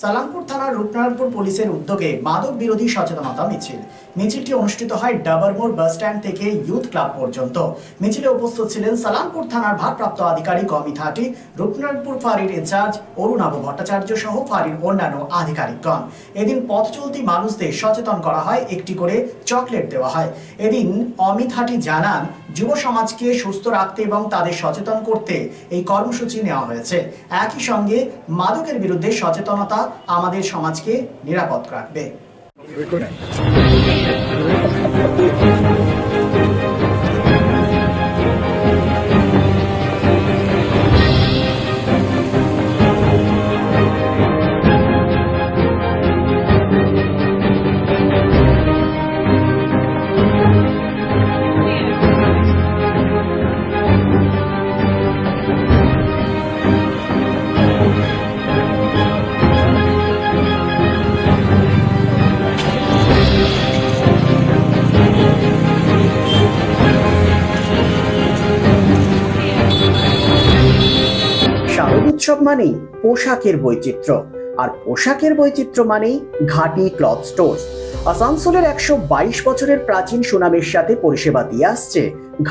সালামপুর থানার রূপনারায়ণপুর পুলিশের উদ্যোগে মাদক বিরোধী সচেতনতা মিছিলটি অনুষ্ঠিত হয় ডাবরমোড় বাস স্ট্যান্ড থেকে ইউথ ক্লাব পর্যন্ত। মিছিলে উপস্থিত ছিলেন সালামপুর থানার ভারপ্রাপ্ত আধিকারিক অমিত হাটি, রূপনারায়ণপুর ফাঁড়ির ইনচার্জ অরুণাভ ভট্টাচার্য সহ ফাঁড়ির অন্যান্য আধিকারিকগণ। এদিন পথ চলতি মানুষদের সচেতন করা হয়, একটি করে চকলেট দেওয়া হয়। এদিন অমিত হাটি জানান, যুব সমাজকে সুস্থ রাখতে এবং তাদের সচেতন করতে এই কর্মসূচি নেওয়া হয়েছে। একই সঙ্গে মাদকের বিরুদ্ধে সচেতনতা আমাদের সমাজকে নিরাপদ রাখবে। উৎসব মানেই পোশাকের বৈচিত্র্য, আর পোশাকের বৈচিত্র্য মানেই ঘাটি ক্লথ স্টোর্স। আসানসোলের 122 বছরের প্রাচীন সুনামের সাথে পরিষেবা দিয়ে আসছে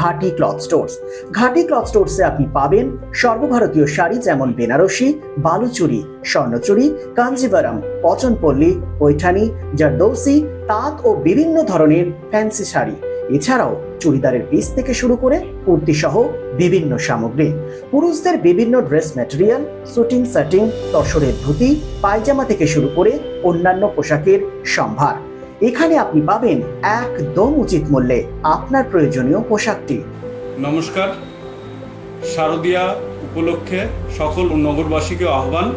ঘাটি ক্লথ স্টোর্স। ঘাটি ক্লথ স্টোর্সে আপনি পাবেন সর্বভারতীয় শাড়ি যেমন বেনারসি, বালুচুরি, স্বর্ণচুরি, কাঞ্জিভারাম, পচনপল্লী, পৈঠানি, জারদৌসি, তাঁত ও বিভিন্ন ধরনের ফ্যান্সি শাড়ি। এছাড়াও চুড়িদারের পিস থেকে শুরু করে কুর্তি সহ বিভিন্ন সামগ্রী, পুরুষদের বিভিন্ন ড্রেস ম্যাটেরিয়াল, শুটিং সেটিং, তসরের ধুতি, পায়জামা থেকে শুরু করে অন্যান্য পোশাকের সম্ভার। এখানে আপনি পাবেন একদম উচিত মূল্যে আপনার প্রয়োজনীয় পোশাকটি। নমস্কার, শারদীয়া উপলক্ষে সকল নগরবাসীকে আহ্বান।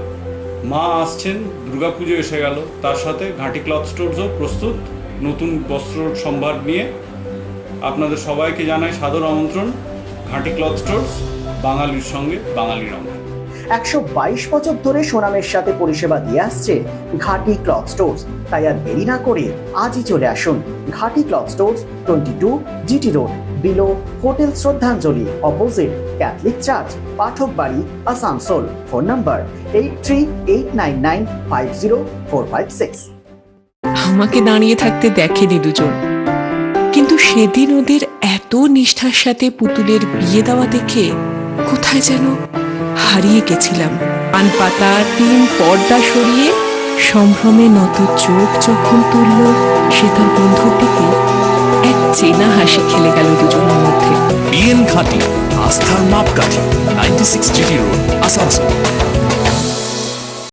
মা আসছেন, দুর্গাপুজো এসে গেল, তার সাথে ঘাটি ক্লথ স্টোরসও প্রস্তুত নতুন বস্ত্র সম্ভার নিয়ে। আপনাদের সবাইকে জানাই সাদর আমন্ত্রণ। ঘাটি ক্লথ স্টোরস, বাঙালির সঙ্গে বাঙালির অঙ্গ। 122 বছর ধরে সুনামের সাথে পরিষেবা দিয়ে আসছে ঘাটি ক্লথ স্টোরস। তাই আর দেরি না করে আজই চলে আসুন ঘাটি cloth stores, 22 GT road, below hotel শ্রদ্ধাঞ্জলি, অপোজিট ক্যাথলিক চার্চ, পাঠক বাড়ি, আসানসোল। Phone number 8389950456। আমাকে দাঁড়িয়ে থাকতে দেখেনি দুজন, কিন্তু সেদিন ওদের এত নিষ্ঠার সাথে পুতুলের বিয়ে দেওয়া দেখে কোথায় যেন হারিয়ে গেছিলাম। পান পাতা টিন পর্দা সরিয়ে সম্ভ্রমে নত চোখ যখন তুলল সে তার বন্ধুর দিকে, এক চেনা হাসি খেলে গেল দুজনের মধ্যে। বিএন ঘাটি, আস্থার মাপকাঠি, 96 জিটি রোড, আসানসোল।